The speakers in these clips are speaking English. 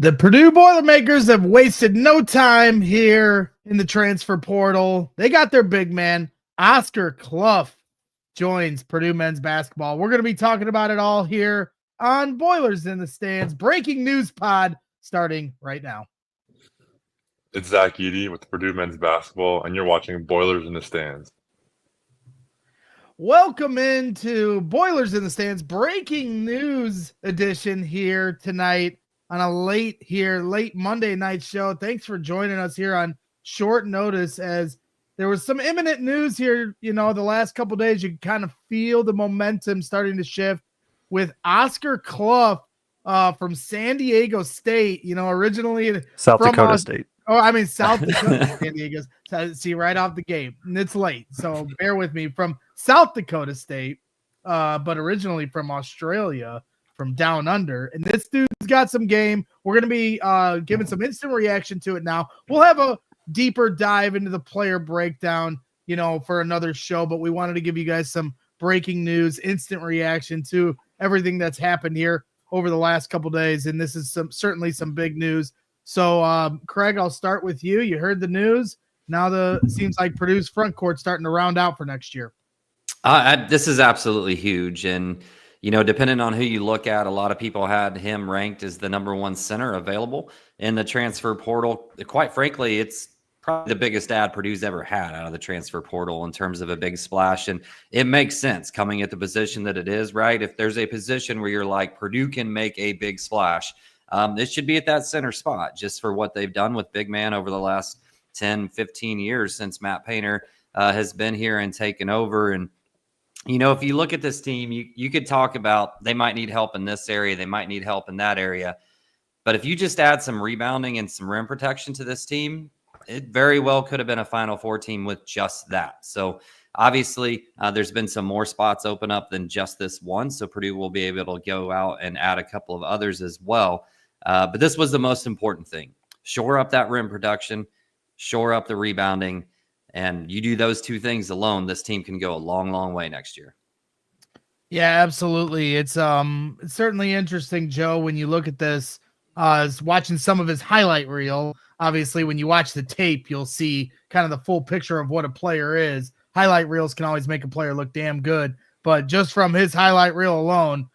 The Purdue Boilermakers have wasted no time here in the transfer portal. They got their big man, Oscar Cluff, joins Purdue men's basketball. We're going to be talking about it all here on Boilers in the Stands. Breaking news pod starting right now. It's Zach Eady with Purdue men's basketball, and you're watching Boilers in the Stands. Welcome into Boilers in the Stands breaking news edition here tonight on a late Monday night show. Thanks for joining us here on short notice, as there was some imminent news here. You know, the last couple of days, you kind of feel the momentum starting to shift with Oscar Cluff from San Diego State, you know, originally South Dakota State. South Dakota, San Diego's. See, right off the gate, and it's late, so bear with me. From South Dakota State, but originally from Australia, from down under. And this dude's got some game. We're going to be giving some instant reaction to it now. We'll have a deeper dive into the player breakdown, you know, for another show, but we wanted to give you guys some breaking news, instant reaction to everything that's happened here over the last couple days. And this is certainly some big news. So, Kraig, I'll start with you. You heard the news. Now it seems like Purdue's front court starting to round out for next year. This is absolutely huge. And, you know, depending on who you look at, a lot of people had him ranked as the #1 center available in the transfer portal. Quite frankly, it's probably the biggest ad Purdue's ever had out of the transfer portal in terms of a big splash. And it makes sense coming at the position that it is, right? If there's a position where you're like, Purdue can make a big splash, this should be at that center spot, just for what they've done with big man over the last 10, 15 years since Matt Painter has been here and taken over. And, you know, if you look at this team, you could talk about they might need help in this area, they might need help in that area. But if you just add some rebounding and some rim protection to this team, it very well could have been a Final Four team with just that. So obviously, there's been some more spots open up than just this one. So Purdue will be able to go out and add a couple of others as well. But this was the most important thing. Shore up that rim production, shore up the rebounding, and you do those two things alone, this team can go a long, long way next year. Yeah, absolutely. It's certainly interesting, Joe, when you look at this, watching some of his highlight reel. Obviously, when you watch the tape, you'll see kind of the full picture of what a player is. Highlight reels can always make a player look damn good, but just from his highlight reel alone,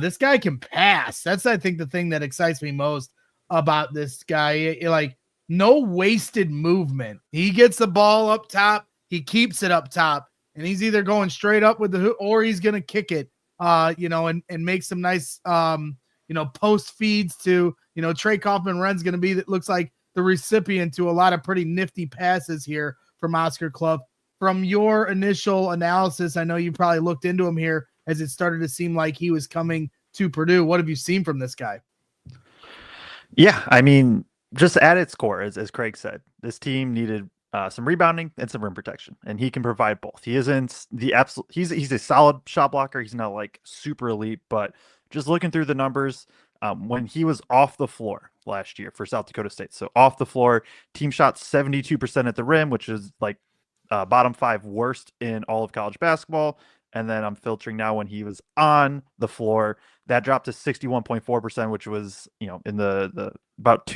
this guy can pass. That's, I think, the thing that excites me most about this guy. Like, no wasted movement. He gets the ball up top, he keeps it up top, and he's either going straight up with the hoop or he's going to kick it, you know, and make some nice, you know, post feeds to, you know, Kaufman-Renn's going to be, that looks like the recipient to a lot of pretty nifty passes here from Oscar Cluff. From your initial analysis, I know you probably looked into him here as it started to seem like he was coming to Purdue. What have you seen from this guy? Yeah, I mean, just at its core, as Kraig said, this team needed some rebounding and some rim protection, and he can provide both. He isn't the absolute. He's a solid shot blocker. He's not like super elite, but just looking through the numbers, when he was off the floor last year for South Dakota State, so off the floor, team shot 72% at the rim, which is like bottom 5 worst in all of college basketball. And then I'm filtering now when he was on the floor, that dropped to 61.4%, which was, you know, in the about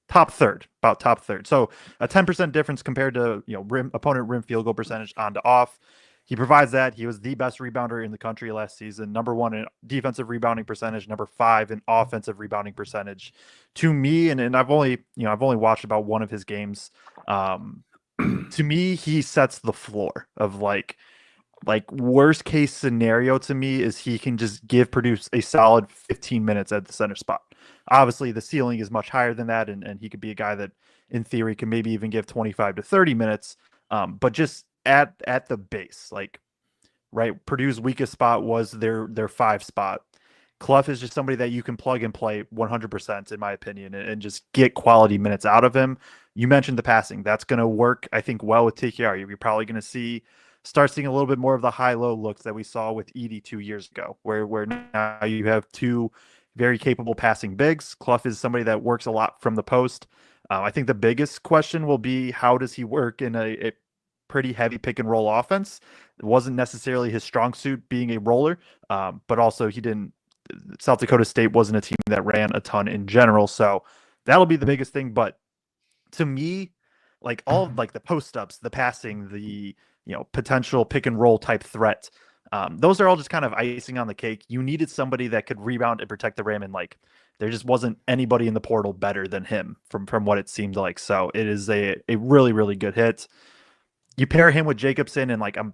top third. So a 10% difference compared to, you know, opponent rim field goal percentage on to off. He provides that. He was the best rebounder in the country last season, #1 in defensive rebounding percentage, #5 in offensive rebounding percentage. To me, and I've only watched about one of his games. To me, he sets the floor of like worst case scenario to me is he can just give Purdue a solid 15 minutes at the center spot. Obviously, the ceiling is much higher than that, and he could be a guy that, in theory, can maybe even give 25 to 30 minutes. But just at the base, like, right, Purdue's weakest spot was their 5 spot. Cluff is just somebody that you can plug and play 100%, in my opinion, and just get quality minutes out of him. You mentioned the passing. That's going to work, I think, well with TKR. You're probably going to start seeing a little bit more of the high-low looks that we saw with Edey 2 years ago, where now you have two very capable passing bigs. Cluff is somebody that works a lot from the post. I think the biggest question will be, how does he work in a pretty heavy pick-and-roll offense? It wasn't necessarily his strong suit being a roller, but also he didn't South Dakota State wasn't a team that ran a ton in general, so that'll be the biggest thing. But to me, like all of like the post ups, the passing, the potential pick and roll type threat, those are all just kind of icing on the cake. You needed somebody that could rebound and protect the rim, and like there just wasn't anybody in the portal better than him from what it seemed like. So it is a really, really good hit. You pair him with Jacobson, and like I'm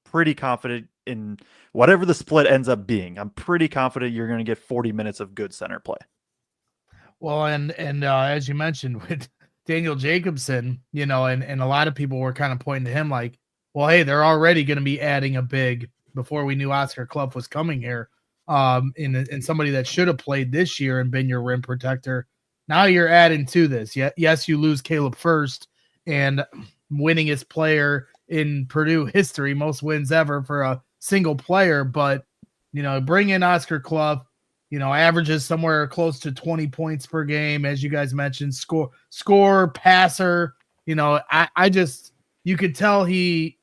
pretty confident in whatever the split ends up being. I'm pretty confident you're going to get 40 minutes of good center play. Well, and as you mentioned with Daniel Jacobson, and a lot of people were kind of pointing to him like, well, hey, they're already going to be adding a big before we knew Oscar Cluff was coming here. In somebody that should have played this year and been your rim protector. Now you're adding to this. Yes, you lose Caleb First and winningest player in Purdue history, most wins ever for a single player, but bring in Oscar Cluff, averages somewhere close to 20 points per game, as you guys mentioned, score, passer. I just, you could tell he,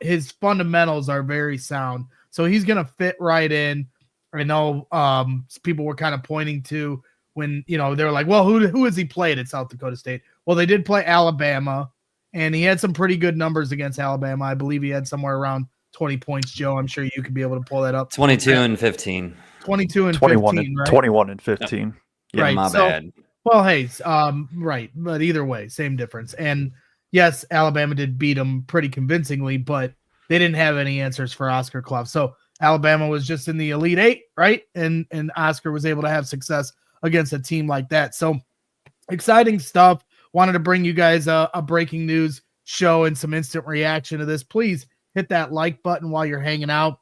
his fundamentals are very sound. So he's going to fit right in. I know people were kind of pointing to when, they were like, well, who has he played at South Dakota State? Well, they did play Alabama, and he had some pretty good numbers against Alabama. I believe he had somewhere around 20 points, Joe. I'm sure you could be able to pull that up. 22 and 15. 22 and 21 15, right? 21 and 15. Yeah, right. my bad. Well, hey, right. But either way, same difference. And yes, Alabama did beat them pretty convincingly, but they didn't have any answers for Oscar Cluff. So Alabama was just in the Elite Eight, right? And Oscar was able to have success against a team like that. So exciting stuff. Wanted to bring you guys a breaking news show and some instant reaction to this. Please hit that like button while you're hanging out.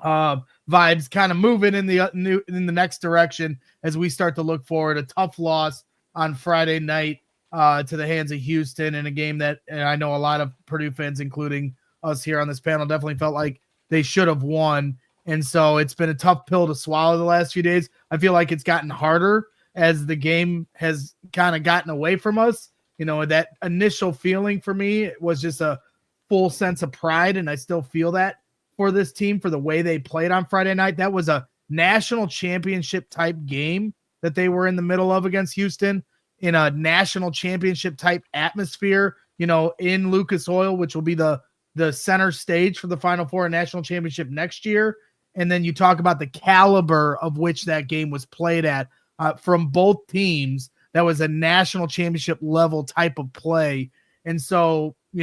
Vibes kind of moving in the next direction as we start to look forward. A tough loss on Friday night to the hands of Houston in a game that, and I know a lot of Purdue fans, including us here on this panel, definitely felt like they should have won. And so it's been a tough pill to swallow the last few days. I feel like it's gotten harder as the game has kind of gotten away from us. That initial feeling for me was just a full sense of pride, and I still feel that for this team for the way they played on Friday night. That was a national championship type game that they were in the middle of against Houston in a national championship type atmosphere, in Lucas Oil, which will be the center stage for the Final Four and national championship next year. And then you talk about the caliber of which that game was played at from both teams. That was a national championship level type of play. And so, when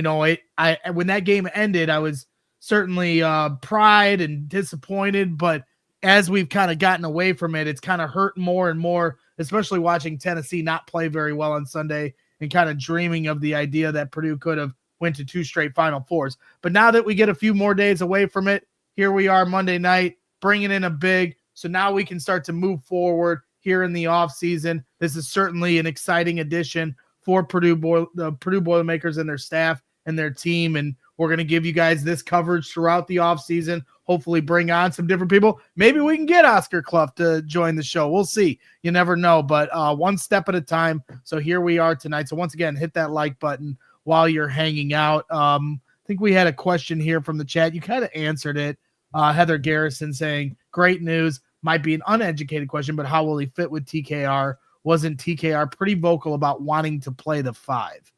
that game ended, I was certainly pride and disappointed, but as we've kind of gotten away from it, it's kind of hurt more and more, especially watching Tennessee not play very well on Sunday and kind of dreaming of the idea that Purdue could have went to 2 straight Final Fours. But now that we get a few more days away from it, here we are Monday night, bringing in a big. So now we can start to move forward here in the offseason. This is certainly an exciting addition for the Purdue Boilermakers and their staff and their team. And we're going to give you guys this coverage throughout the offseason, hopefully bring on some different people. Maybe we can get Oscar Cluff to join the show. We'll see. You never know, but one step at a time. So here we are tonight. So once again, hit that like button while you're hanging out. I think we had a question here from the chat. You kind of answered it. Heather Garrison saying, great news. Might be an uneducated question, but how will he fit with TKR? Wasn't TKR pretty vocal about wanting to play the 5?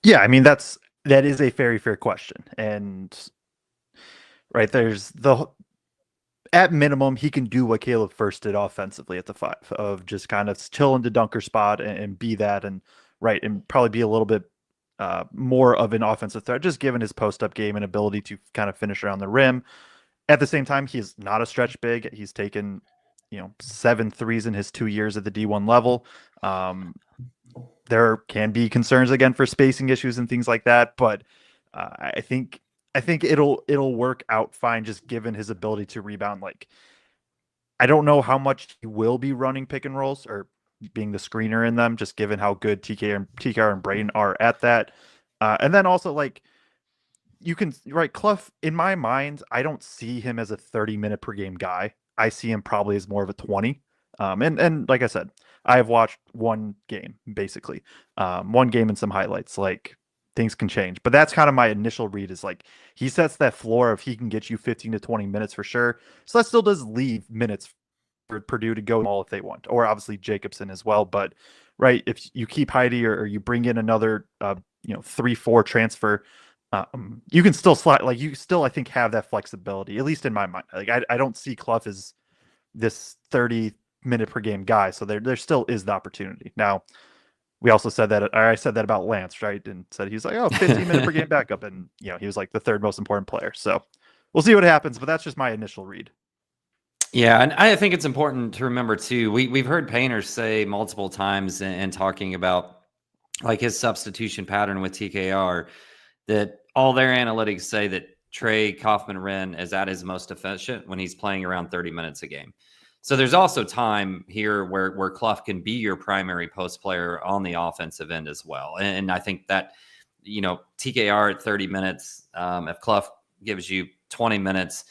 Yeah, I mean, that is a very fair question. And right, there's at minimum, he can do what Caleb First did offensively at the 5 of just kind of chill into dunker spot and be that, and probably be a little bit more of an offensive threat, just given his post-up game and ability to kind of finish around the rim. At the same time, he's not a stretch big. He's taken, 7 threes in his 2 years at the D1 level. There can be concerns again for spacing issues and things like that, but I think it'll work out fine, just given his ability to rebound. Like, I don't know how much he will be running pick and rolls or being the screener in them, just given how good TKR and Braden are at that. And then also, like, Cluff, in my mind, I don't see him as a 30-minute per game guy. I see him probably as more of a 20. And like I said, I have watched one game, basically. One game and some highlights. Like, things can change. But that's kind of my initial read, is like, he sets that floor of he can get you 15 to 20 minutes for sure. So that still does leave minutes for Purdue to go all if they want, or obviously Jacobson as well. But right, if you keep Heidi or you bring in another 3-4 transfer, you can still slide, like you still, I think, have that flexibility, at least in my mind. Like I don't see Cluff as this 30-minute per game guy. So there still is the opportunity. Now, we also said that, or I said that about Lance, right? And said he's like, 15-minute per game backup. And, he was like the third most important player. So we'll see what happens, but that's just my initial read. Yeah, and I think it's important to remember too. We've heard Painters say multiple times and talking about like his substitution pattern with TKR, that all their analytics say that Trey Kaufman-Renn is at his most efficient when he's playing around 30 minutes a game. So there's also time here where Cluff can be your primary post player on the offensive end as well. And I think that, TKR at 30 minutes, if Cluff gives you 20 minutes,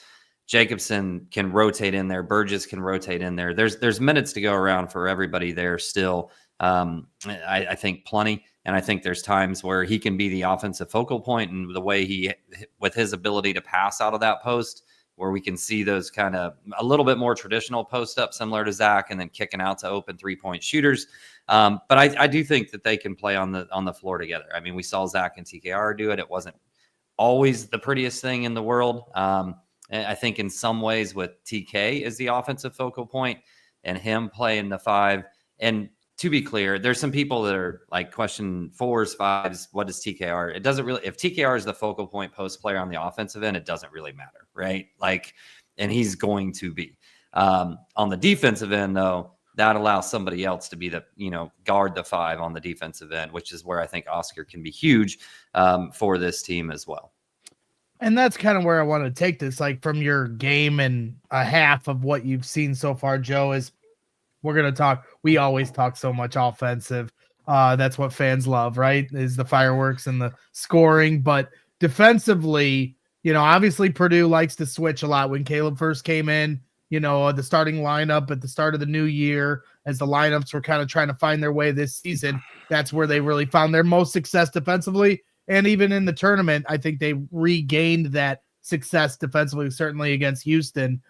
Jacobson can rotate in there. Burgess can rotate in there. There's minutes to go around for everybody there still. I think plenty. And I think there's times where he can be the offensive focal point, and the way with his ability to pass out of that post, where we can see those kind of a little bit more traditional post up similar to Zach, and then kicking out to open 3-point shooters. But I do think that they can play on the floor together. I mean, we saw Zach and TKR do it. It wasn't always the prettiest thing in the world. I think in some ways with TK is the offensive focal point and him playing the 5. And to be clear, there's some people that are like question 4s, 5s. What is TKR? It doesn't really, if TKR is the focal point post player on the offensive end, it doesn't really matter, right? Like, and he's going to be. On the defensive end, though, that allows somebody else to be the, guard the 5 on the defensive end, which is where I think Oscar can be huge for this team as well. And that's kind of where I want to take this, like from your game and a half of what you've seen so far, Joe, is we always talk so much offensive. That's what fans love, right? Is the fireworks and the scoring. But defensively, obviously Purdue likes to switch a lot. When Caleb first came in, the starting lineup at the start of the new year, as the lineups were kind of trying to find their way this season, that's where they really found their most success defensively. And even in the tournament, I think they regained that success defensively, certainly against Houston.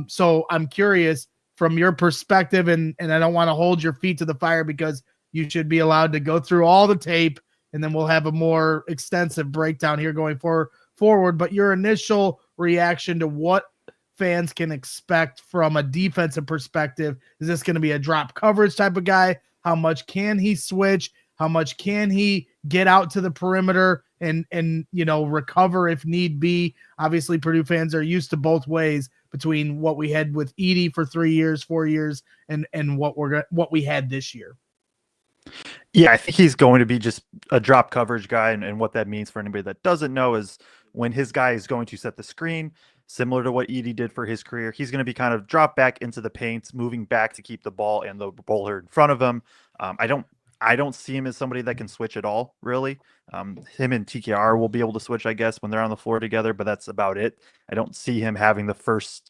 So I'm curious from your perspective, and I don't want to hold your feet to the fire because you should be allowed to go through all the tape, and then we'll have a more extensive breakdown here going forward. But your initial reaction to what fans can expect from a defensive perspective, is this going to be a drop coverage type of guy? How much can he switch? How much can he get out to the perimeter and recover if need be? Obviously, Purdue fans are used to both ways between what we had with Edey for 3 years, 4 years, and what we had this year. Yeah, I think he's going to be just a drop coverage guy, and what that means for anybody that doesn't know is when his guy is going to set the screen, similar to what Edey did for his career, he's going to be kind of drop back into the paint, moving back to keep the ball and the bowler in front of him. I don't see him as somebody that can switch at all, really. Him and TKR will be able to switch, I guess, when they're on the floor together, but that's about it. I don't see him having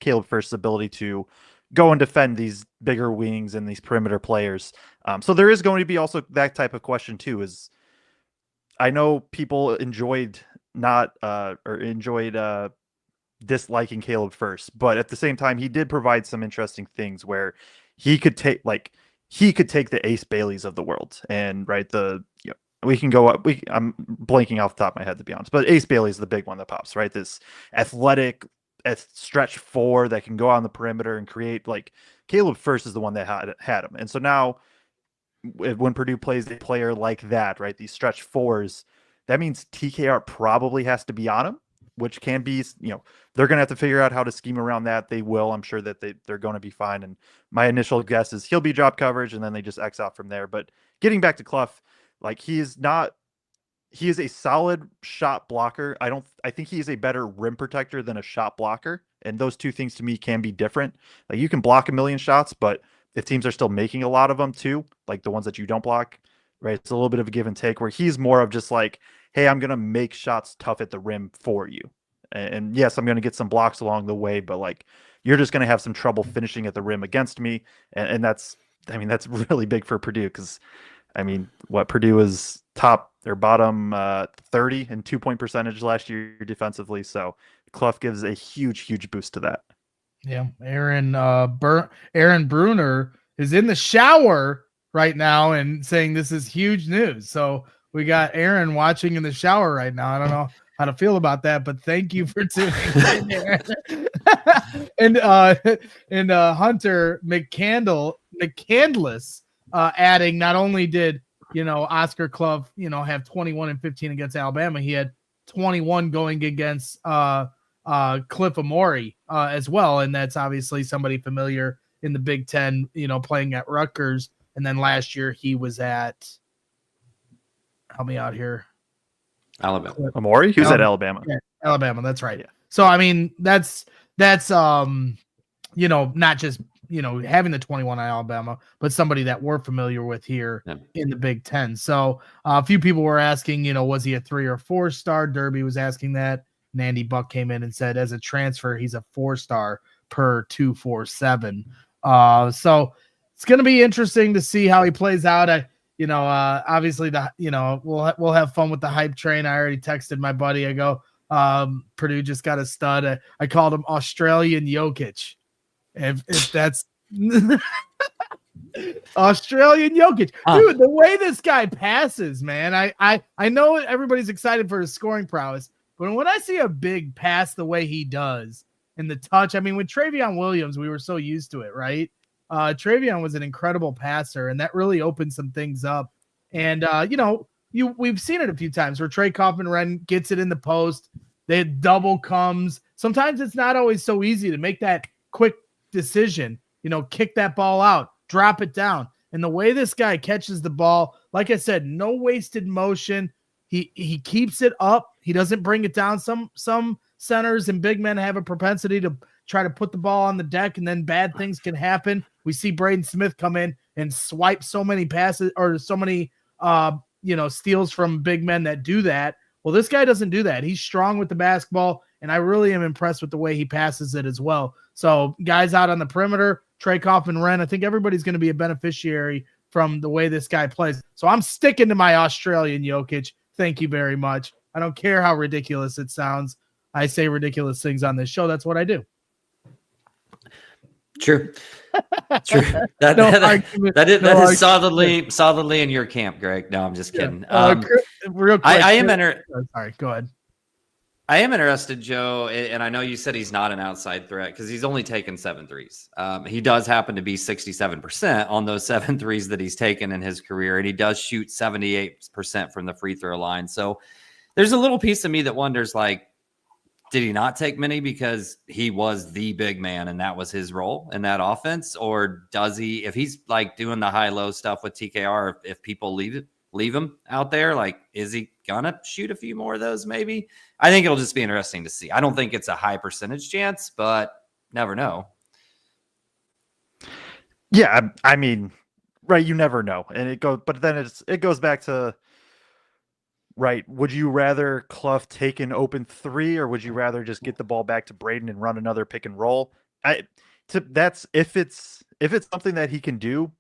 Caleb First's ability to go and defend these bigger wings and these perimeter players. So there is going to be also that type of question too, is I know people enjoyed disliking Caleb First, but at the same time, he did provide some interesting things where he could take the Ace Baileys of the world, and we can go up. I'm blanking off the top of my head, to be honest, but Ace Bailey is the big one that pops, right? This athletic stretch 4 that can go on the perimeter and create. Like, Caleb First is the one that had him, and so now when Purdue plays a player like that, right, these stretch 4s, that means TKR probably has to be on him, which can be, they're going to have to figure out how to scheme around that. They will. I'm sure that they're going to be fine. And my initial guess is he'll be drop coverage, and then they just X out from there. But getting back to Cluff, like, he is a solid shot blocker. I think he is a better rim protector than a shot blocker. And those two things to me can be different. Like, you can block a million shots, but if teams are still making a lot of them too, like the ones that you don't block, right, it's a little bit of a give and take, where he's more of just like, hey, I'm going to make shots tough at the rim for you. And yes, I'm going to get some blocks along the way, but like, you're just going to have some trouble finishing at the rim against me. And that's really big for Purdue, because Purdue is bottom 30 in 2-point percentage last year defensively. So Cluff gives a huge boost to that. Yeah, Aaron Bruner is in the shower right now and saying this is huge news. So we got Aaron watching in the shower right now. I don't know how to feel about that, but thank you for tuning in, Aaron. and Hunter McCandless adding, not only did Oscar Cluff have 21 and 15 against Alabama, he had 21 going against Cliff Amori as well, and that's obviously somebody familiar in the Big Ten, playing at Rutgers, and then last year he was at, help me out here, Alabama. Amori, he was at Alabama. Yeah, Alabama, that's right. Yeah. So I mean, that's not just having the 21 at Alabama, but somebody that we're familiar with here in the Big Ten. So a few people were asking, was he a 3 or 4 star? Derby was asking that. And Andy Buck came in and said, as a transfer, he's a 4-star per 247. So it's going to be interesting to see how he plays out. Obviously we'll have fun with the hype train. I already texted my buddy. I go, Purdue just got a stud. I called him Australian Jokic. If that's Australian Jokic, dude, the way this guy passes, man, I know everybody's excited for his scoring prowess. But when I see a big pass the way he does and the touch, I mean, with Travion Williams, we were so used to it, right? Travion was an incredible passer, and that really opened some things up. And, we've seen it a few times where Kaufman-Renn gets it in the post. They double comes. Sometimes it's not always so easy to make that quick decision, kick that ball out, drop it down. And the way this guy catches the ball, like I said, no wasted motion. He keeps it up. He doesn't bring it down. Some centers and big men have a propensity to try to put the ball on the deck, and then bad things can happen. We see Braden Smith come in and swipe so many passes or so many steals from big men that do that. Well, this guy doesn't do that. He's strong with the basketball, and I really am impressed with the way he passes it as well. So guys out on the perimeter, Kaufman-Renn, I think everybody's going to be a beneficiary from the way this guy plays. So I'm sticking to my Australian Jokic. Thank you very much. I don't care how ridiculous it sounds. I say ridiculous things on this show. That's what I do. True. That is solidly in your camp, Greg. No, I'm just kidding. Real quick, I am interested. Sorry, go ahead. I am interested, Joe, and I know you said he's not an outside threat because he's only taken 7 threes. He does happen to be 67% on those 7 threes that he's taken in his career, and he does shoot 78% from the free throw line. So there's a little piece of me that wonders, did he not take many because he was the big man and that was his role in that offense? Or does he, if he's doing the high-low stuff with TKR, if people leave him out there, is he gonna shoot a few more of those? Maybe. I think it'll just be interesting to see. I don't think it's a high percentage chance, but never know. Yeah, I mean, right, you never know. And but then it goes back to, right, would you rather Cluff take an open 3, or would you rather just get the ball back to Braden and run another pick and roll? That's if it's something that he can do,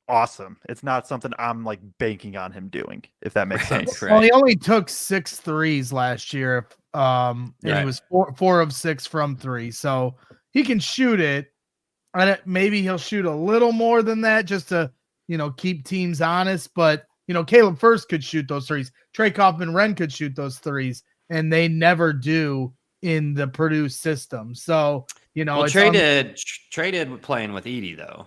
awesome. It's not something I'm banking on him doing, if that makes sense. Well, he only took 6 threes last year, and he was 4 of 6 from 3, so he can shoot it. Maybe he'll shoot a little more than that just to keep teams honest. But Caleb First could shoot those threes. Kaufman-Renn could shoot those threes, and they never do in the Purdue system. So traded playing with Edey though.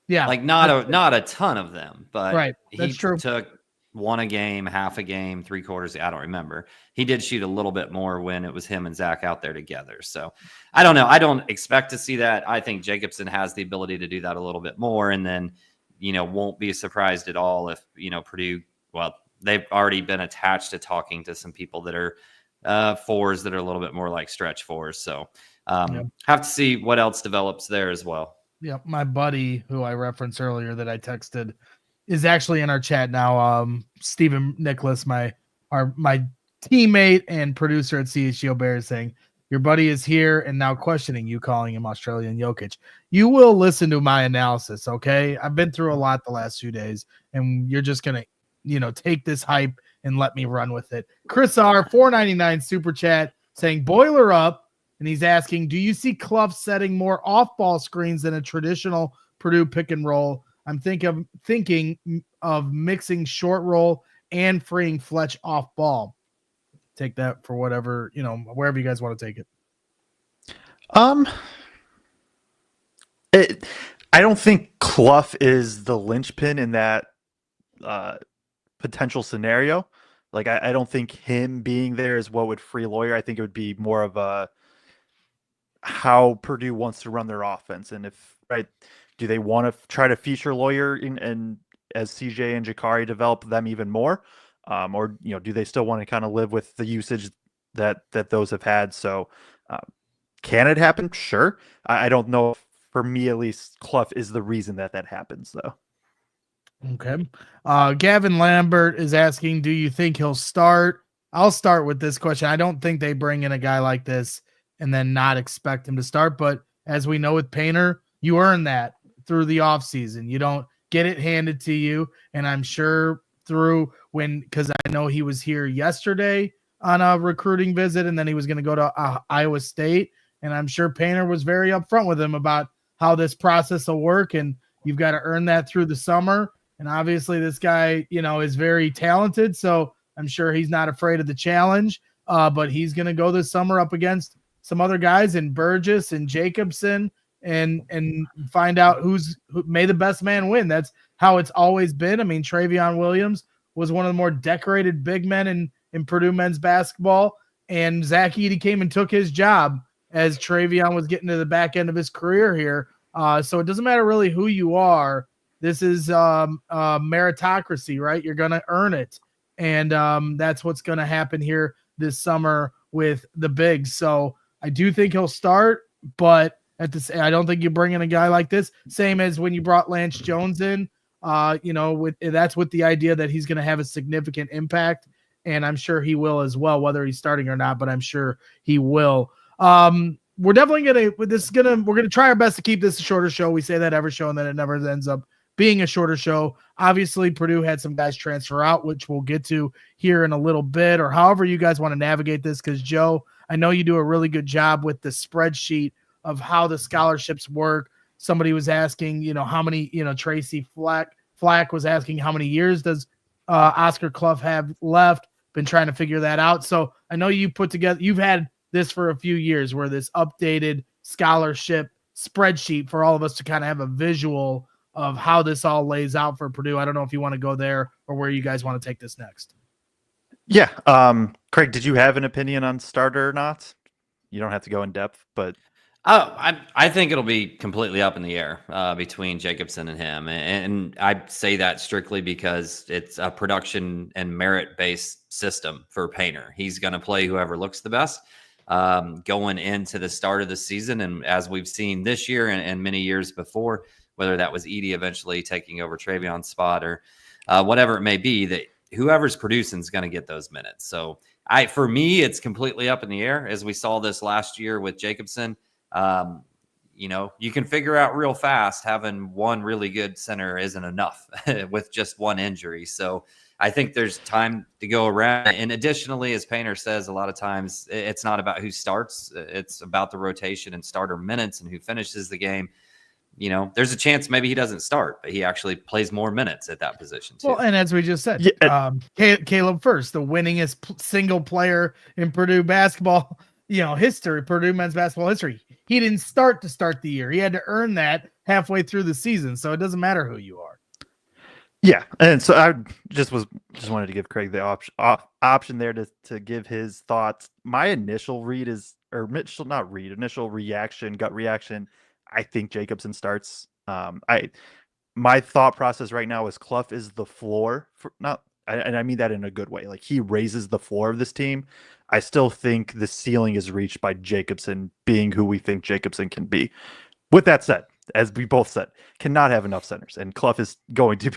Yeah, not a ton of them, but right. That's true. Took 1 a game, half a game, 3/4. I don't remember. He did shoot a little bit more when it was him and Zach out there together. So I don't know. I don't expect to see that. I think Jacobson has the ability to do that a little bit more, and then won't be surprised at all if Purdue. Well, they've already been attached to talking to some people that are 4s that are a little bit more like stretch 4s. So have to see what else develops there as well. Yeah, my buddy who I referenced earlier that I texted is actually in our chat now. Stephen Nicholas, my teammate and producer at CHGO Bears, saying, your buddy is here and now questioning you calling him Australian Jokic. You will listen to my analysis, okay? I've been through a lot the last 2 days, and you're just going to, take this hype and let me run with it. Chris R, $4.99 super chat saying, boiler up. and he's asking, do you see Cluff setting more off-ball screens than a traditional Purdue pick and roll? I'm thinking of mixing short roll and freeing Fletch off ball. Take that for whatever, wherever you guys want to take it. I don't think Cluff is the linchpin in that potential scenario. Like, I don't think him being there is what would free Lawyer. I think it would be more of a how Purdue wants to run their offense, and do they want to try to feature Lawyer and as CJ and Jakari develop them even more, or do they still want to kind of live with the usage that those have had? So, can it happen? Sure. I don't know. For me, at least, Cluff is the reason that happens, though. Okay. Gavin Lambert is asking, do you think he'll start? I'll start with this question. I don't think they bring in a guy like this and then not expect him to start. But as we know with Painter, you earn that through the offseason. You don't get it handed to you. And I'm sure because I know he was here yesterday on a recruiting visit, and then he was going to go to Iowa State. And I'm sure Painter was very upfront with him about how this process will work. And you've got to earn that through the summer. And obviously this guy, is very talented. So I'm sure he's not afraid of the challenge. But he's going to go this summer up against some other guys in Burgess and Jacobson and find out who may the best man win. That's how it's always been. I mean, Travion Williams was one of the more decorated big men in Purdue men's basketball. And Zach Edey came and took his job as Travion was getting to the back end of his career here. So it doesn't matter really who you are. This is meritocracy, right? You're going to earn it. And that's what's going to happen here this summer with the bigs. So I do think he'll start, but I don't think you bring in a guy like this. Same as when you brought Lance Jones in, that's with the idea that he's going to have a significant impact. And I'm sure he will as well, whether he's starting or not, but I'm sure he will. We're definitely we're going to try our best to keep this a shorter show. We say that every show, and then it never ends up being a shorter show. Obviously, Purdue had some guys transfer out, which we'll get to here in a little bit, or however you guys want to navigate this. Because Joe, I know you do a really good job with the spreadsheet of how the scholarships work. Somebody was asking, how many, Tracy Flack was asking how many years does Oscar Cluff have left? Been trying to figure that out. So I know you've had this for a few years, where this updated scholarship spreadsheet for all of us to kind of have a visual of how this all lays out for Purdue. I don't know if you want to go there or where you guys want to take this next. Yeah. Kraig, did you have an opinion on starter or not? You don't have to go in depth, but I think it'll be completely up in the air between Jacobson and him. And I say that strictly because it's a production and merit-based system for Painter. He's going to play whoever looks the best going into the start of the season. And as we've seen this year and many years before, whether that was Edey eventually taking over Travion's spot or whatever it may be, that whoever's producing is going to get those minutes. So for me, it's completely up in the air, as we saw this last year with Jacobson. You can figure out real fast having one really good center isn't enough with just one injury. So I think there's time to go around. And additionally, as Painter says, a lot of times it's not about who starts. It's about the rotation and starter minutes and who finishes the game. There's a chance maybe he doesn't start, but he actually plays more minutes at that position too. Well, and as we just said, Caleb Furst, the winningest single player in Purdue basketball, history, Purdue men's basketball history. He didn't start the year. He had to earn that halfway through the season. So it doesn't matter who you are. Yeah. And so I just wanted to give Kraig the option there to give his thoughts. My initial gut reaction, I think Jacobson starts. My thought process right now is Cluff is the floor and I mean that in a good way. Like, he raises the floor of this team. I still think the ceiling is reached by Jacobson being who we think Jacobson can be. With that said, as we both said, cannot have enough centers, and Cluff is going to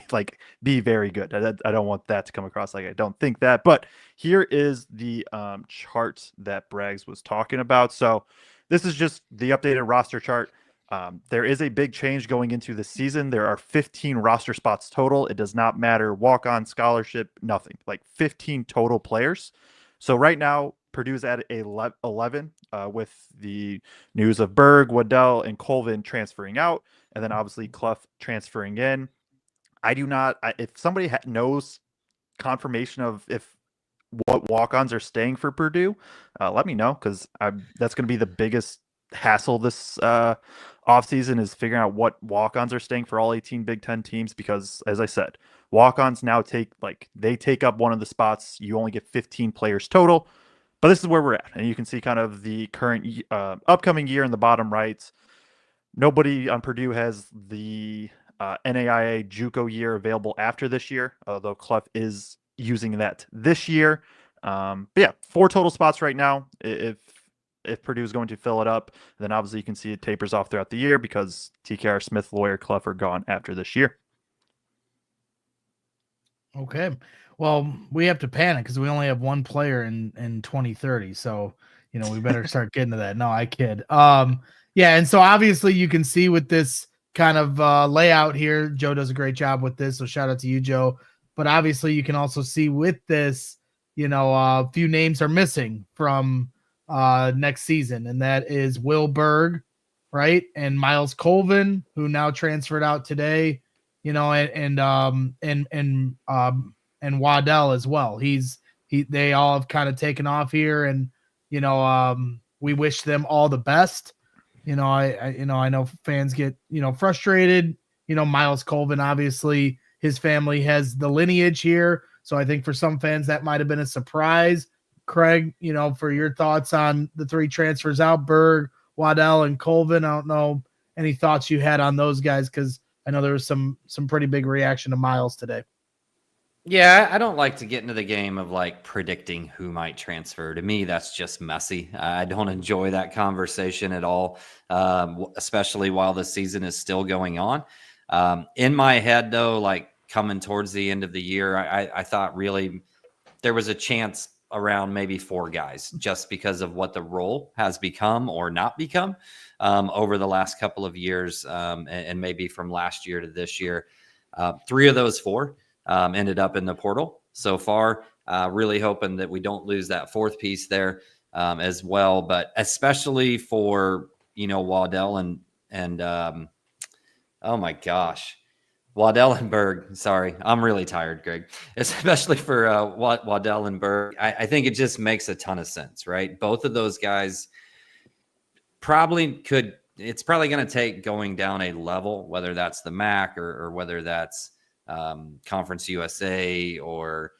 be very good. I don't want that to come across like I don't think that. But here is the chart that Braggs was talking about. So this is just the updated roster chart. There is a big change going into the season. There are 15 roster spots total. It does not matter walk-on, scholarship, nothing. 15 total players. So right now, Purdue's at 11 with the news of Berg, Waddell, and Colvin transferring out, and then obviously Cluff transferring in. I do not. If somebody knows confirmation of if what walk-ons are staying for Purdue, let me know, because that's going to be the biggest hassle this offseason, is figuring out what walk-ons are staying for all 18 Big Ten teams, because as I said, walk-ons now take up one of the spots. You only get 15 players total, but this is where we're at, and you can see kind of the current upcoming year in the bottom right. Nobody on Purdue has the NAIA JUCO year available after this year, although Cluff is using that this year. But yeah, 4 total spots right now. If Purdue is going to fill it up, then obviously you can see it tapers off throughout the year, because TKR, Smith, Lawyer, Cluff are gone after this year. Okay. Well, we have to panic because we only have one player in 2030. So, we better start getting to that. No, I kid. Yeah. And so obviously you can see with this kind of layout here, Joe does a great job with this. So shout out to you, Joe. But obviously you can also see with this, a few names are missing from next season. And that is Will Berg, right? And Miles Colvin, who now transferred out today, and Waddell as well. They all have kind of taken off here, and we wish them all the best. I know fans get frustrated. Miles Colvin, obviously his family has the lineage here, so I think for some fans that might have been a surprise. Kraig, for your thoughts on the 3 transfers out, Berg, Waddell, and Colvin. I don't know any thoughts you had on those guys, because I know there was some pretty big reaction to Miles today. Yeah, I don't like to get into the game of predicting who might transfer. To me, that's just messy. I don't enjoy that conversation at all, especially while the season is still going on. In my head, though, coming towards the end of the year, I thought really there was a chance around maybe 4 guys, just because of what the role has become or not become over the last couple of years, and maybe from last year to this year. 3 of those 4 ended up in the portal so far. Really hoping that we don't lose that 4th piece there as well, but especially for Waddell and oh my gosh, Waddell and Berg. Sorry, I'm really tired, Greg. Especially for Waddell and Berg, I think it just makes a ton of sense, right? Both of those guys probably could. It's probably going to take going down a level, whether that's the MAC or whether that's Conference USA or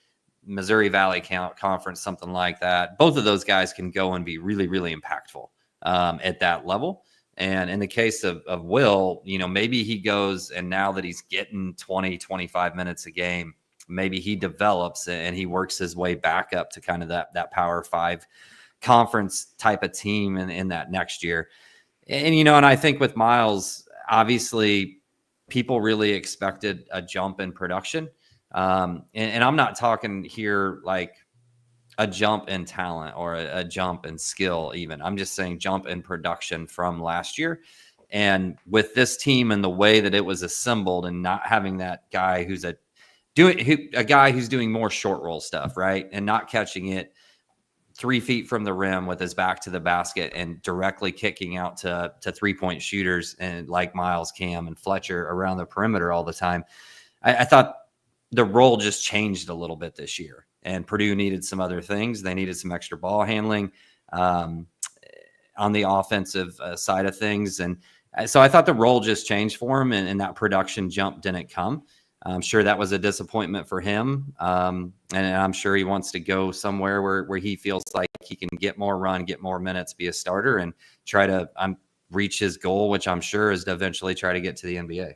Missouri Valley Conference, something like that. Both of those guys can go and be really, really impactful at that level. And in the case of Will, maybe he goes, and now that he's getting 20, 25 minutes a game, maybe he develops and he works his way back up to kind of that Power 5 conference type of team in that next year. And, and I think with Miles, obviously people really expected a jump in production. And I'm not talking here a jump in talent or a jump in skill even. I'm just saying jump in production from last year. And with this team and the way that it was assembled, and not having that guy who's a guy who's doing more short roll stuff, right? And not catching it 3 feet from the rim with his back to the basket and directly kicking out to 3-point shooters, and like Miles, Cam, and Fletcher around the perimeter all the time. I thought the role just changed a little bit this year, and Purdue needed some other things. They needed some extra ball handling on the offensive side of things. And so I thought the role just changed for him, and that production jump didn't come. I'm sure that was a disappointment for him. And I'm sure he wants to go somewhere where he feels like he can get more run, get more minutes, be a starter, and try to reach his goal, which I'm sure is to eventually try to get to the NBA.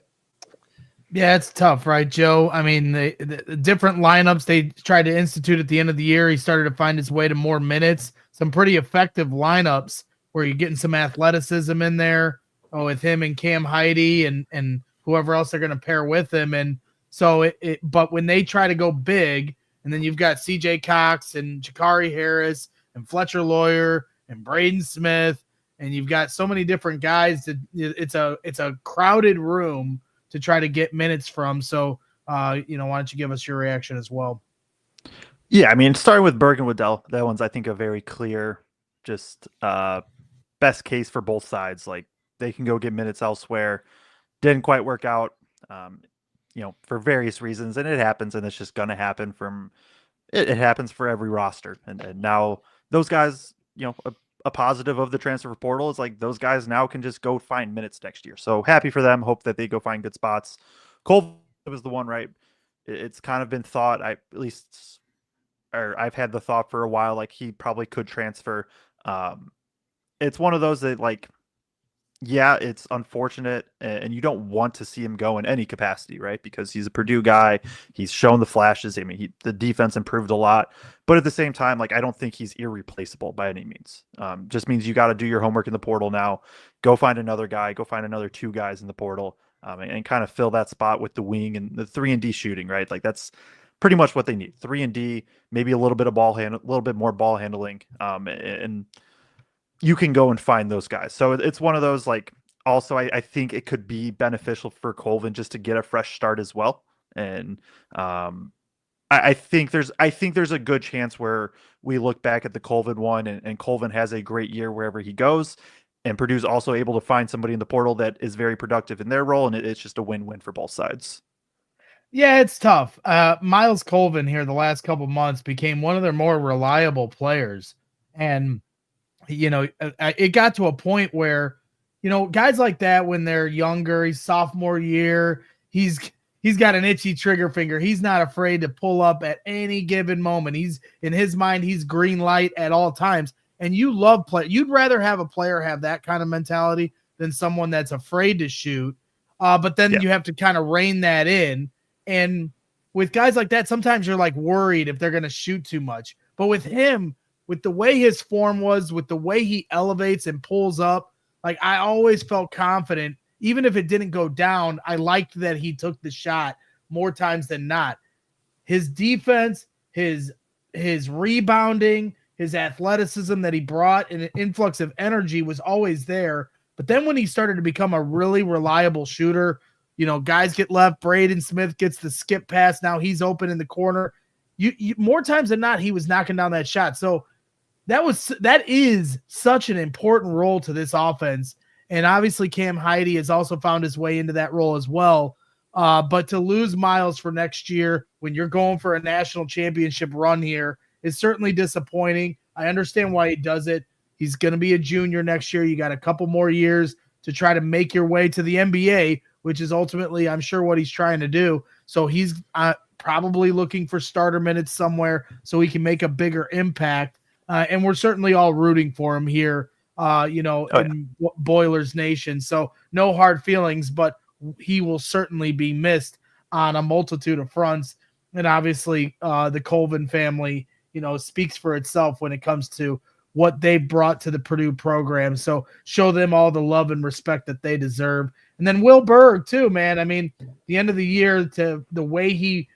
Yeah, it's tough, right, Joe? I mean, the different lineups they tried to institute at the end of the year, he started to find his way to more minutes, some pretty effective lineups where you're getting some athleticism in there with him and Cam Heidi and whoever else they're going to pair with him. And so but when they try to go big, and then you've got CJ Cox and Jakari Harris and Fletcher Lawyer and Braden Smith, and you've got so many different guys that it's a crowded room to try to get minutes from. So, why don't you give us your reaction as well? Yeah, I mean, starting with Berg and Waddell, that one's, I think, a very clear, just best case for both sides. Like, they can go get minutes elsewhere. Didn't quite work out, um, for various reasons, and it happens, and it's just going to happen it happens for every roster. And now those guys, a positive of the transfer portal is like those guys now can just go find minutes next year. So happy for them. Hope that they go find good spots. Colvin was the one, right? It's kind of been thought, I've had the thought for a while, like he probably could transfer. It's one of those that, like, yeah, it's unfortunate, and you don't want to see him go in any capacity, right? Because he's a Purdue guy. He's shown the flashes. I mean, the defense improved a lot, but at the same time, like, I don't think he's irreplaceable by any means. Just means you got to do your homework in the portal now. Go find another guy. Go find another 2 guys in the portal, and kind of fill that spot with the wing and the 3-and-D shooting, right? Like, that's pretty much what they need. 3-and-D, maybe a little bit of a little bit more ball handling, and you can go and find those guys. So it's one of those, like, also, I think it could be beneficial for Colvin just to get a fresh start as well. And I think there's a good chance where we look back at the Colvin one and Colvin has a great year wherever he goes. And Purdue's also able to find somebody in the portal that is very productive in their role. And it's just a win-win for both sides. Yeah, it's tough. Miles Colvin here the last couple months became one of their more reliable players. And it got to a point where, guys like that, when they're younger, he's sophomore year, he's got an itchy trigger finger. He's not afraid to pull up at any given moment. He's, in his mind, he's green light at all times. And you love play. You'd rather have a player have that kind of mentality than someone that's afraid to shoot. But then you have to kind of rein that in. And with guys like that, sometimes you're like worried if they're going to shoot too much. But with him, with the way his form was, with the way he elevates and pulls up, like, I always felt confident. Even if it didn't go down, I liked that he took the shot more times than not. His defense, his rebounding, his athleticism that he brought, and an influx of energy was always there. But then when he started to become a really reliable shooter, guys get left, Braden Smith gets the skip pass, now he's open in the corner. You more times than not, he was knocking down that shot. So that is such an important role to this offense. And obviously Cam Heide has also found his way into that role as well. But to lose Miles for next year when you're going for a national championship run here is certainly disappointing. I understand why he does it. He's going to be a junior next year. You got a couple more years to try to make your way to the NBA, which is ultimately, I'm sure, what he's trying to do. So he's probably looking for starter minutes somewhere so he can make a bigger impact. And we're certainly all rooting for him here, in Boilers Nation. So no hard feelings, but he will certainly be missed on a multitude of fronts. And obviously the Colvin family, speaks for itself when it comes to what they've brought to the Purdue program. So show them all the love and respect that they deserve. And then Will Berg too, man. I mean, the end of the year, to the way he,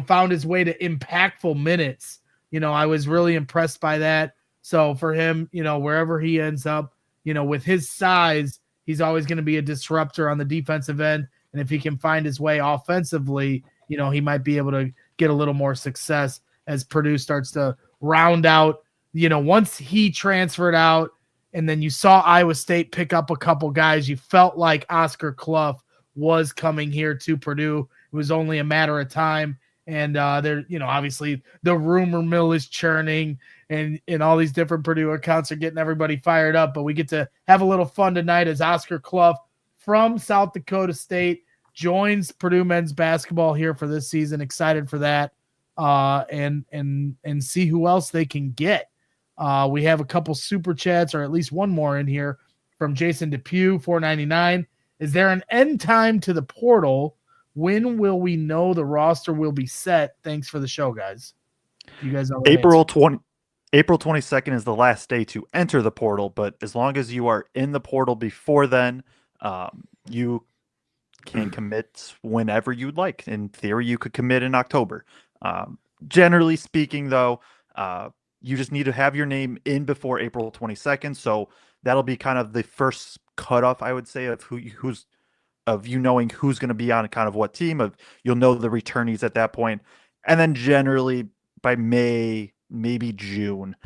found his way to impactful minutes, I was really impressed by that. So for him, wherever he ends up, with his size, he's always going to be a disruptor on the defensive end. And if he can find his way offensively, he might be able to get a little more success as Purdue starts to round out, once he transferred out and then you saw Iowa State pick up a couple guys, you felt like Oscar Cluff was coming here to Purdue. It was only a matter of time. And there, obviously the rumor mill is churning and all these different Purdue accounts are getting everybody fired up, but we get to have a little fun tonight as Oscar Cluff from South Dakota State joins Purdue men's basketball here for this season. Excited for that. And see who else they can get. We have a couple super chats, or at least one more in here from Jason Depew, $4.99. Is there an end time to the portal? When will we know the roster will be set? Thanks for the show, guys. You guys know April 22nd is the last day to enter the portal, but as long as you are in the portal before then, you can commit whenever you'd like. In theory, you could commit in October. Generally speaking, though, you just need to have your name in before April 22nd. So that'll be kind of the first cutoff, I would say, of who's knowing who's going to be on kind of what team. You'll know the returnees at that point. And then generally by May, maybe June,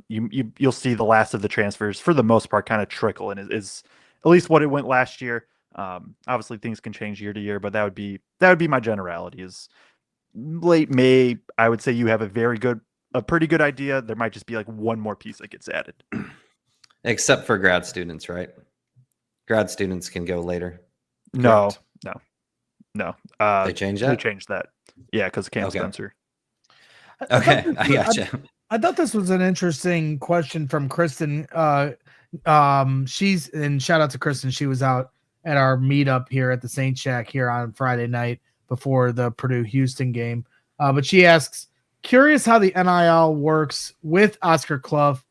you'll see the last of the transfers for the most part kind of trickle, and is at least what it went last year. Obviously things can change year to year, but that would be my generality. Is late May, I would say you have a pretty good idea. There might just be like one more piece that gets added. Except for grad students, right? Grad students can go later. No. They changed that? They changed that. Yeah, because Cam Spencer. Okay, I gotcha. I thought this was an interesting question from Kristen. She's, and shout out to Kristen. She was out at our meetup here at the Saint Shack here on Friday night before the Purdue Houston game. But she asks, curious how the NIL works with Oscar Cluff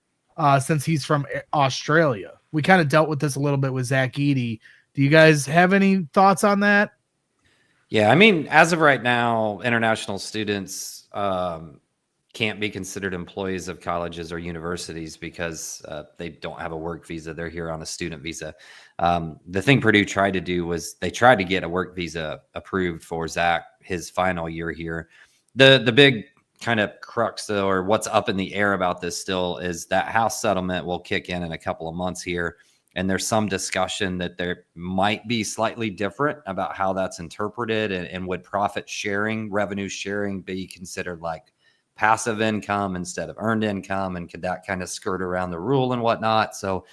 since he's from Australia. We kind of dealt with this a little bit with Zach Edey. Do you guys have any thoughts on that? Yeah, I mean, as of right now, international students can't be considered employees of colleges or universities because they don't have a work visa. They're here on a student visa. The thing Purdue tried to do was they tried to get a work visa approved for Zach his final year here. The big kind of crux, though, or what's up in the air about this still, is that House settlement will kick in a couple of months here. And there's some discussion that there might be slightly different about how that's interpreted, and would profit sharing, revenue sharing be considered like passive income instead of earned income? And could that kind of skirt around the rule and whatnot? So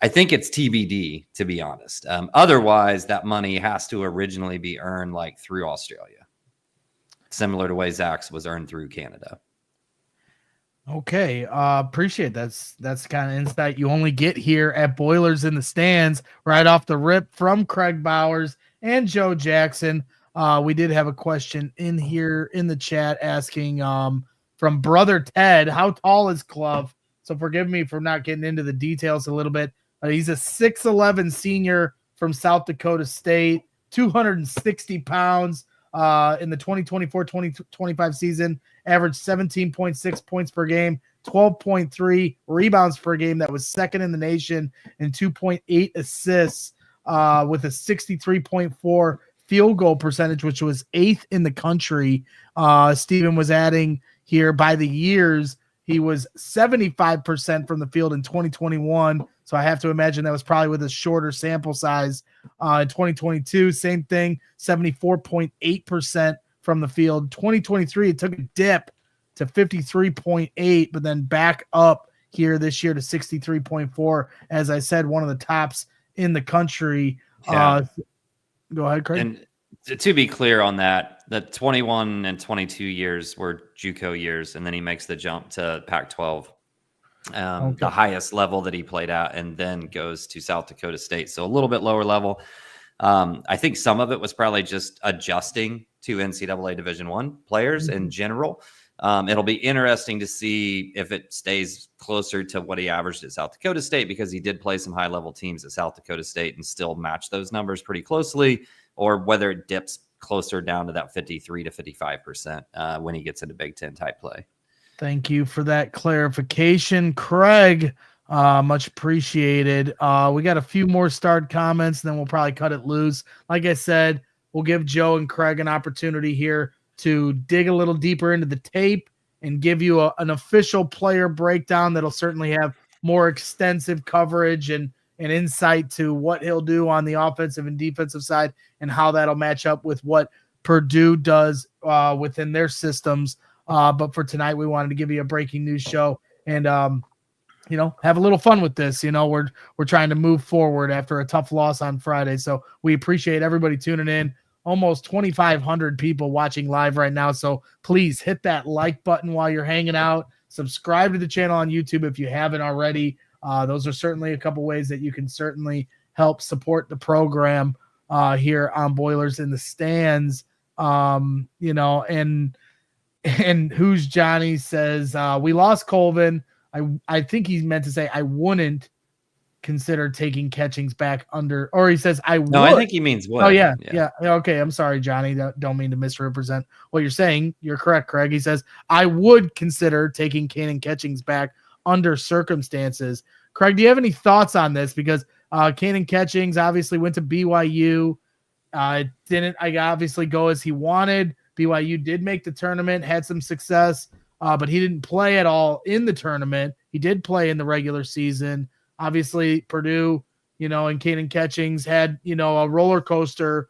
I think it's TBD, to be honest. Otherwise, that money has to originally be earned like through Australia, similar to the way Zach's was earned through Canada. Okay, appreciate that's the kind of insight you only get here at Boilers in the Stands, right off the rip from Kraig Bowers and Joe Jackson. We did have a question in here in the chat asking from Brother Ted, how tall is Cluff? So forgive me for not getting into the details a little bit. He's a 6'11" senior from South Dakota State, 260 pounds in the 2024-2025 season. Averaged 17.6 points per game, 12.3 rebounds per game. That was second in the nation, and 2.8 assists with a 63.4 field goal percentage, which was 8th in the country. Stephen was adding here by the years. He was 75% from the field in 2021. So I have to imagine that was probably with a shorter sample size. In 2022, same thing, 74.8% from the field. 2023, it took a dip to 53.8, but then back up here this year to 63.4. As I said, one of the tops in the country. Yeah. Go ahead, Kraig. And to be clear on that, the 21 and 22 years were JUCO years, and then he makes the jump to Pac-12, the highest level that he played at, and then goes to South Dakota State. So a little bit lower level. I think some of it was probably just adjusting to NCAA Division I players in general. It'll be interesting to see if it stays closer to what he averaged at South Dakota State, because he did play some high-level teams at South Dakota State and still match those numbers pretty closely, or whether it dips closer down to that 53 to 55% when he gets into Big Ten type play. Thank you for that clarification, Kraig. Much appreciated. We got a few more starred comments, and then we'll probably cut it loose. Like I said, we'll give Joe and Kraig an opportunity here to dig a little deeper into the tape and give you an official player breakdown that'll certainly have more extensive coverage and insight to what he'll do on the offensive and defensive side and how that'll match up with what Purdue does within their systems. But for tonight, we wanted to give you a breaking news show and, have a little fun with this. We're trying to move forward after a tough loss on Friday. So we appreciate everybody tuning in. Almost 2,500 people watching live right now. So please hit that like button while you're hanging out. Subscribe to the channel on YouTube if you haven't already. Those are certainly a couple ways that you can certainly help support the program here on Boilers in the Stands. And Who's Johnny says, we lost Colvin. I think he meant to say I wouldn't consider taking Catchings back under, or he says I would. No, I think he means would. Oh yeah. Okay, I'm sorry, Johnny. Don't mean to misrepresent what you're saying. You're correct, Kraig. He says I would consider taking Kanan Catchings back under circumstances. Kraig, do you have any thoughts on this? Because Kanan Catchings obviously went to BYU. Didn't obviously go as he wanted. BYU did make the tournament, had some success, but he didn't play at all in the tournament. He did play in the regular season. Obviously, Purdue, and Caden Catchings had, a roller coaster,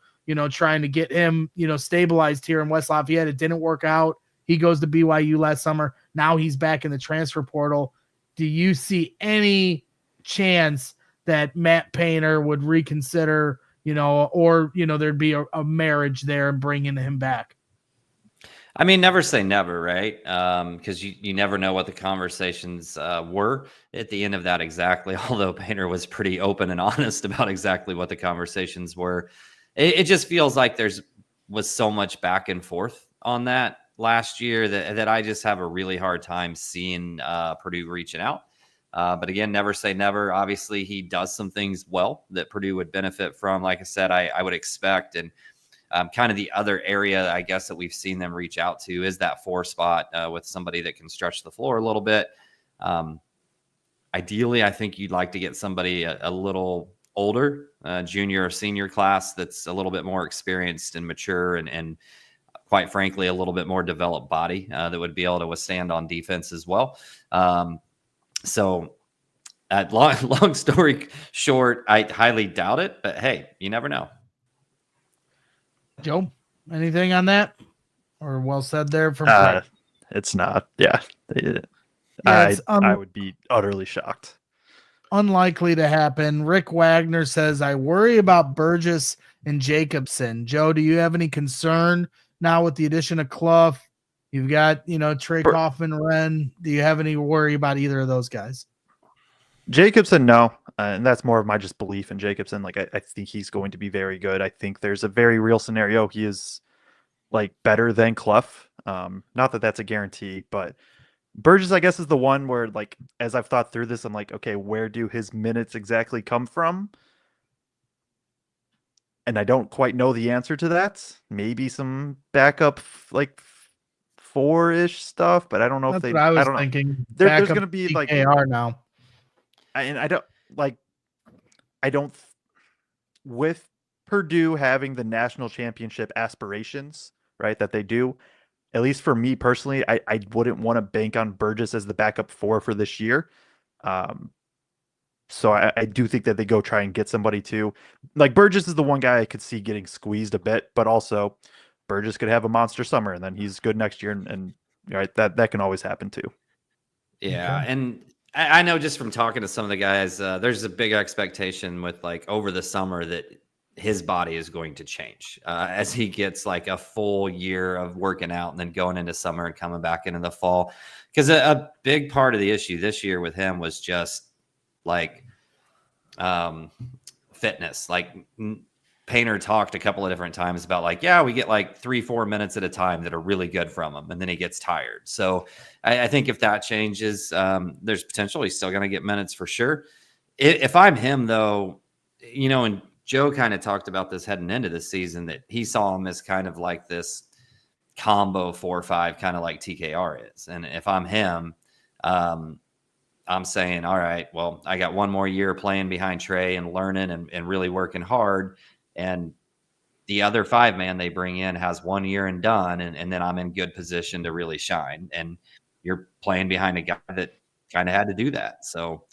trying to get him, stabilized here in West Lafayette. It didn't work out. He goes to BYU last summer. Now he's back in the transfer portal. Do you see any chance that Matt Painter would reconsider, or, there'd be a marriage there and bringing him back? I mean, never say never, right? Because you never know what the conversations were at the end of that exactly, although Painter was pretty open and honest about exactly what the conversations were. It just feels like was so much back and forth on that last year that I just have a really hard time seeing Purdue reaching out. But again, never say never. Obviously, he does some things well that Purdue would benefit from. Like I said, I would expect. And kind of the other area, I guess, that we've seen them reach out to is that 4 spot with somebody that can stretch the floor a little bit. Ideally, I think you'd like to get somebody a little older, junior or senior class that's a little bit more experienced and mature and quite frankly, a little bit more developed body that would be able to withstand on defense as well. So long story short, I highly doubt it, but hey, you never know. Joe, anything on that? Or well said there from Kraig? It's not. Yeah. I would be utterly shocked. Unlikely to happen. Rick Wagner says, I worry about Burgess and Jacobson. Joe, do you have any concern now with the addition of Cluff? You've got, Trey Kaufman-Renn. Do you have any worry about either of those guys? Jacobson, no. And that's more of my just belief in Jacobson. Like, I think he's going to be very good. I think there's a very real scenario. He is like better than Cluff. Not that that's a guarantee, but Burgess, I guess, is the one where, like, as I've thought through this, I'm like, okay, where do his minutes exactly come from? And I don't quite know the answer to that. Maybe some backup, like 4-ish stuff, but I don't know if they. I was don't thinking. Know. There's going to be like AR now. And I don't, with Purdue having the national championship aspirations, right, that they do, at least for me personally, I wouldn't want to bank on Burgess as the backup 4 for this year. So I do think that they go try and get somebody too. Like, Burgess is the one guy I could see getting squeezed a bit, but also Burgess could have a monster summer and then he's good next year. And right, that can always happen too. Yeah. Okay. And I know just from talking to some of the guys, there's a big expectation with like over the summer that his body is going to change as he gets like a full year of working out and then going into summer and coming back into the fall. Because a big part of the issue this year with him was just like fitness. Like Painter talked a couple of different times about like, yeah, we get like 3-4 minutes at a time that are really good from him. And then he gets tired. So I think if that changes, there's potential. He's still going to get minutes for sure. If I'm him though, and Joe kind of talked about this heading into the season that he saw him as kind of like this combo 4-5, kind of like TKR is. And if I'm him, I'm saying, all right, well, I got one more year playing behind Trey and learning and really working hard. And the other 5-man they bring in has 1 year and done. And then I'm in good position to really shine. And you're playing behind a guy that kind of had to do that. So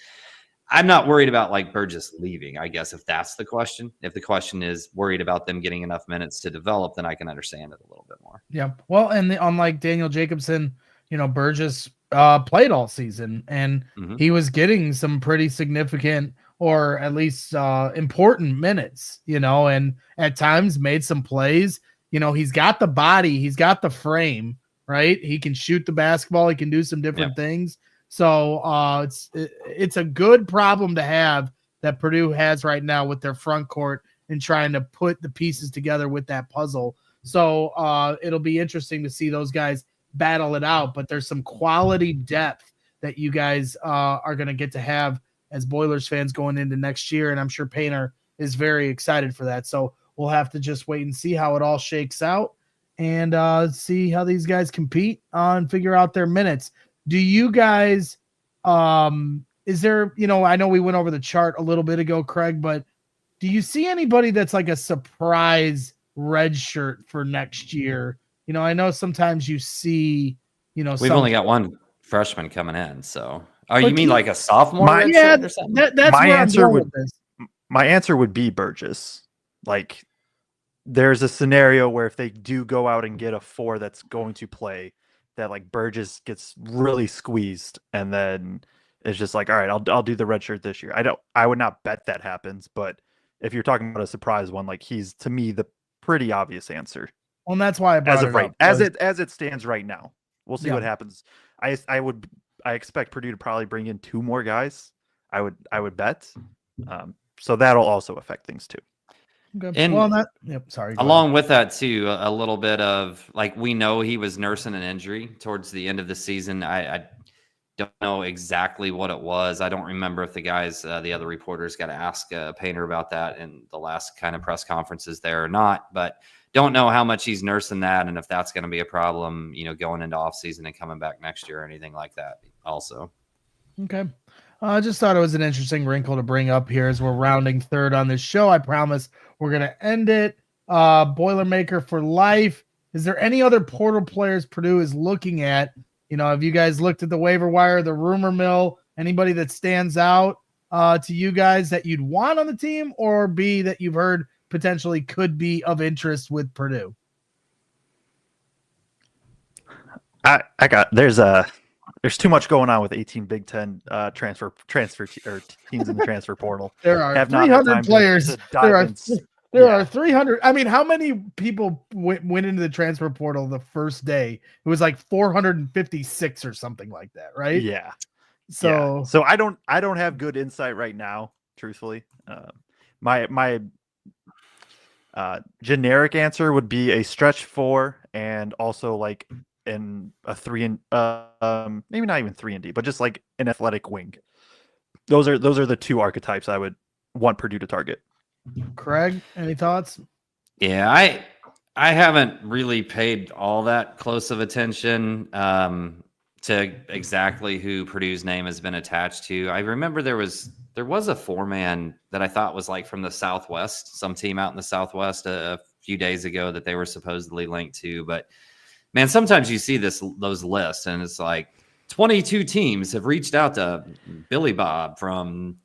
I'm not worried about like Burgess leaving, I guess, if that's the question. If the question is worried about them getting enough minutes to develop, then I can understand it a little bit more. Yeah. Well, and unlike Daniel Jacobson, Burgess played all season and he was getting some pretty significant or at least important minutes, and at times made some plays. He's got the body, he's got the frame, right? He can shoot the basketball, he can do some different things. So it's a good problem to have that Purdue has right now with their front court and trying to put the pieces together with that puzzle. So it'll be interesting to see those guys battle it out, but there's some quality depth that you guys are going to get to have as Boilers fans going into next year. And I'm sure Painter is very excited for that. So we'll have to just wait and see how it all shakes out and see how these guys compete and figure out their minutes. Do you guys, is there, I know we went over the chart a little bit ago, Kraig, but do you see anybody that's like a surprise red shirt for next year I know sometimes you see, We've only got one freshman coming in. So, But you mean like a sophomore My- yeah, redshirt or something? that's My where answer I'm going would- with this. My answer would be Burgess. Like, there's a scenario where if they do go out and get a 4 that's going to play, that like Burgess gets really squeezed, and then it's just like, all right, I'll do the red shirt this year. I would not bet that happens, but if you're talking about a surprise one, like he's to me the pretty obvious answer Well, and that's why I brought as of it right up, as was- it stands right now. We'll see Yeah. what happens. I expect Purdue to probably bring in 2 more guys. I would bet. So that'll also affect things too. Okay. And well, sorry. go ahead. Along with that, too, a little bit of like we know he was nursing an injury towards the end of the season. I don't know exactly what it was. I don't remember if the guys, the other reporters, got to ask Painter about that in the last kind of press conferences there or not. But don't know how much he's nursing that and if that's going to be a problem, going into offseason and coming back next year or anything like that. Also, Okay. I just thought it was an interesting wrinkle to bring up here as we're rounding third on this show. I promise we're going to end it. Boilermaker for life. Is there any other portal players Purdue is looking at? Have you guys looked at the waiver wire, the rumor mill, anybody that stands out to you guys that you'd want on the team, or B, that you've heard potentially could be of interest with Purdue? There's too much going on with 18 Big Ten transfer or teams in the transfer portal. There are Have not had 300 time players. to dive in. There are 300. I mean, how many people went into the transfer portal the first day? It was like 456 or something like that, right? Yeah. So, So I don't have good insight right now, truthfully. My generic answer would be a stretch 4 and also like in a 3 and maybe not even 3 and D, but just like an athletic wing. Those are the 2 archetypes I would want Purdue to target. Kraig, any thoughts? yeah, I haven't really paid all that close of attention to exactly who Purdue's name has been attached to. I remember there was a 4-man that I thought was like from the Southwest, some team out in the Southwest a few days ago that they were supposedly linked to. But man, sometimes you see those lists and it's like 22 teams have reached out to Billy Bob from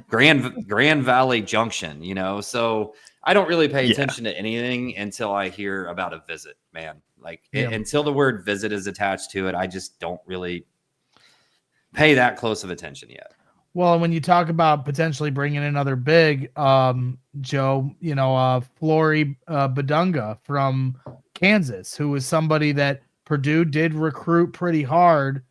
Grand Valley Junction, so I don't really pay attention to anything until I hear about a visit, man. Like until the word visit is attached to it, I just don't really pay that close of attention yet. Well, when you talk about potentially bringing in another big, Joe, Flory Badunga from Kansas, who was somebody that Purdue did recruit pretty hard.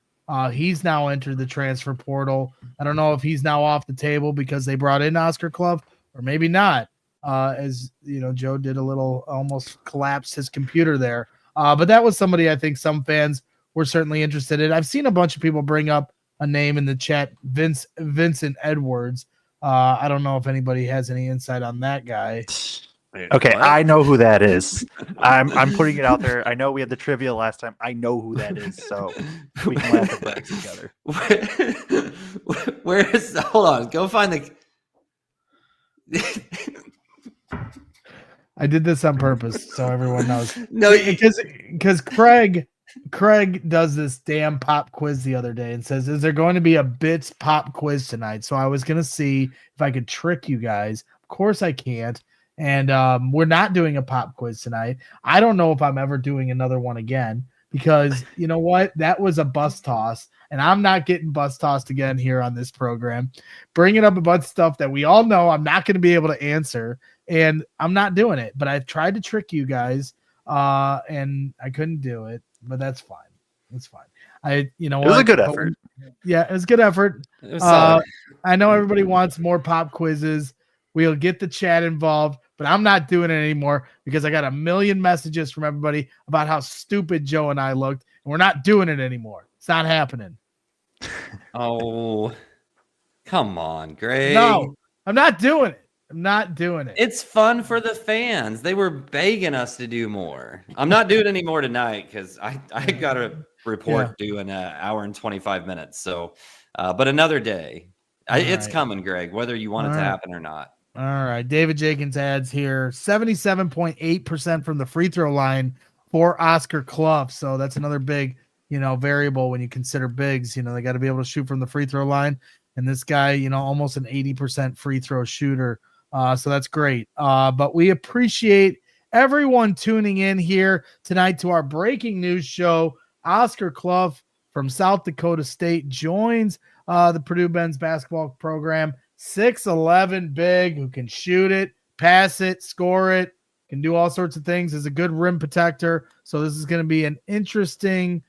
He's now entered the transfer portal. I don't know if he's now off the table because they brought in Oscar Cluff, or maybe not. As Joe did a little, almost collapsed his computer there. But that was somebody I think some fans were certainly interested in. I've seen a bunch of people bring up a name in the chat, Vincent Edwards. I don't know if anybody has any insight on that guy. Okay, what? I know who that is. I'm putting it out there. I know we had the trivia last time. I know who that is, so we can laugh at that together. Where is? Hold on, go find the. I did this on purpose so everyone knows. No, because Kraig does this damn pop quiz the other day and says, "Is there going to be a bits pop quiz tonight?" So I was gonna see if I could trick you guys. Of course I can't. And we're not doing a pop quiz tonight. I don't know if I'm ever doing another one again because you know what? That was a bus toss, and I'm not getting bus tossed again here on this program. Bringing up a bunch of stuff that we all know I'm not going to be able to answer, and I'm not doing it. But I've tried to trick you guys, and I couldn't do it. But that's fine. It's fine. It was a good effort. Yeah, it was a good effort. I know everybody wants more pop quizzes. We'll get the chat involved, but I'm not doing it anymore because I got a million messages from everybody about how stupid Joe and I looked, and we're not doing it anymore. It's not happening. Oh, come on, Greg. No, I'm not doing it. I'm not doing it. It's fun for the fans. They were begging us to do more. I'm not doing any more tonight because I got a report due in an hour and 25 minutes. So, but another day. It's coming, Greg, whether you want it to happen or not. All right. David Jenkins adds here 77.8% from the free throw line, for Oscar Cluff. So that's another big, variable when you consider bigs. They got to be able to shoot from the free throw line. And this guy, almost an 80% free throw shooter. So that's great. But we appreciate everyone tuning in here tonight to our breaking news show. Oscar Cluff from South Dakota State joins the Purdue men's basketball program. 6'11" big who can shoot it, pass it, score it, can do all sorts of things, is a good rim protector. So this is going to be an interesting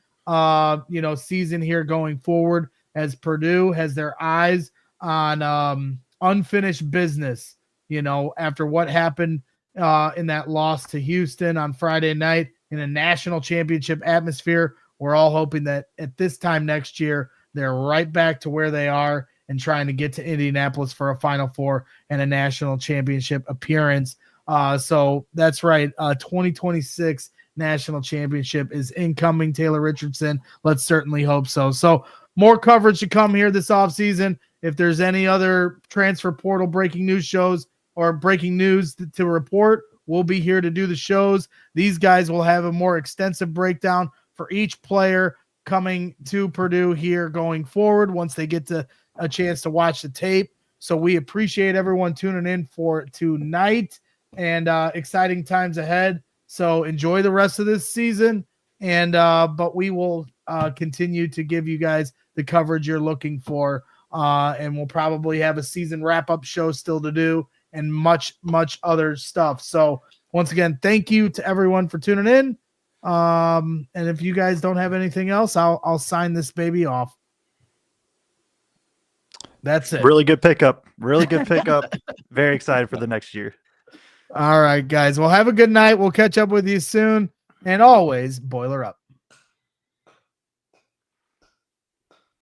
season here going forward as Purdue has their eyes on unfinished business, after what happened in that loss to Houston on Friday night in a national championship atmosphere. We're all hoping that at this time next year, they're right back to where they are and trying to get to Indianapolis for a Final Four and a national championship appearance. So that's right. 2026 national championship is incoming, Taylor Richardson. Let's certainly hope so. So more coverage to come here this offseason. If there's any other transfer portal breaking news shows or breaking news to report, we'll be here to do the shows. These guys will have a more extensive breakdown for each player coming to Purdue here going forward once they get to a chance to watch the tape. So we appreciate everyone tuning in for tonight and exciting times ahead. So enjoy the rest of this season. And but we will continue to give you guys the coverage you're looking for. And we'll probably have a season wrap-up show still to do and much, much other stuff. So once again, thank you to everyone for tuning in. And if you guys don't have anything else, I'll sign this baby off. That's it. Really good pickup. Really good pickup. Very excited for the next year. All right, guys. Well, have a good night. We'll catch up with you soon. And always, boiler up.